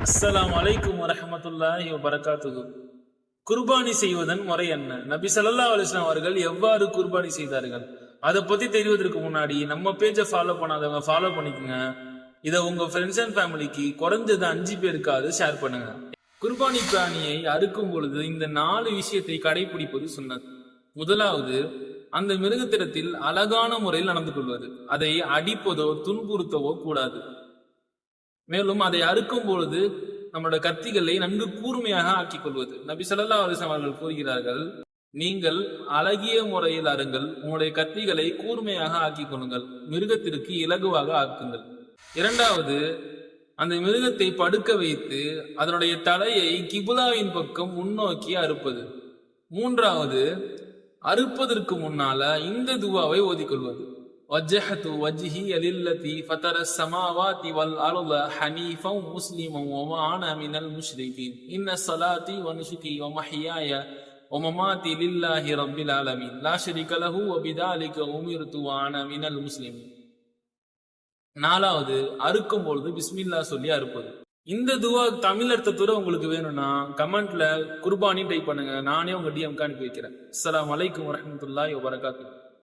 அஸ்ஸலாமு அலைக்கும் வரஹ்மத்துல்லாஹி வபரகாத்துஹு. குர்பானி செய்வதன் முறை என்ன? நபி ஸல்லல்லாஹு அலைஹி வஸல்லம் அவர்கள் எவ்வாறு குர்பானி செய்தார்கள்? அதை பத்தி தெரிவதற்கு முன்னாடி நம்ம பேஜை ஃபாலோ பண்ணாதவங்க ஃபாலோ பண்ணிக்கோங்க. இதை உங்க ஃப்ரெண்ட்ஸ் அண்ட் ஃபேமிலிக்கு குறைஞ்சது 5 பேருக்காவது ஷேர் பண்ணுங்க. குர்பானி பிராணியை அறுக்கும் பொழுது இந்த 4 விஷயத்தை கடைபிடிப்பது சுன்னத். முதலாவது, அந்த மிருகத்திடத்தில் அழகான முறையில் நடந்து கொள்வது. அதை அடிப்பதோ துன்புறுத்தவோ கூடாது. மேலும் அதை அறுக்கும் பொழுது நம்மளோட கத்திகளை நன்கு கூர்மையாக ஆக்கிக் கொள்வது. நபி ஸல்லல்லாஹு அலைஹி வஸல்லம் அவர்கள் கூறுகிறார்கள், நீங்கள் அழகிய முறையில் அருங்கள், உங்களுடைய கத்திகளை கூர்மையாக ஆக்கிக் கொள்ளுங்கள், மிருகத்திற்கு இலகுவாக ஆக்குங்கள். இரண்டாவது, அந்த மிருகத்தை படுக்க வைத்து அதனுடைய தலையை கிபுலாவின் பக்கம் முன்னோக்கி அறுப்பது. மூன்றாவது, அறுப்பதற்கு முன்னால இந்த துவாவை ஓதிக்கொள்வது. وجهت وجهي للذي فطر السماوات والأرض حنيفا مسلما وما أنا من المشركين إن صلاتي ونسكي ومحياي ومماتي لله رب العالمين لا شريك له وبذلك أمرت وأنا من المسلمين. நாலாவது, அறுக்கும் பொழுது பிஸ்மில்லா சொல்லி அறுப்பது. இந்த துவா தமிழ் அர்த்தத்தோட உங்களுக்கு வேணும்னா கமெண்ட்ல குர்பானி டைப் பண்ணுங்க. நானே உங்க டிஎம்க்கு அனுப்பி வைக்கிறேன். அஸ்ஸலாமு அலைக்கும் வரஹ்மத்துல்லாஹி வபரகாத்துஹு.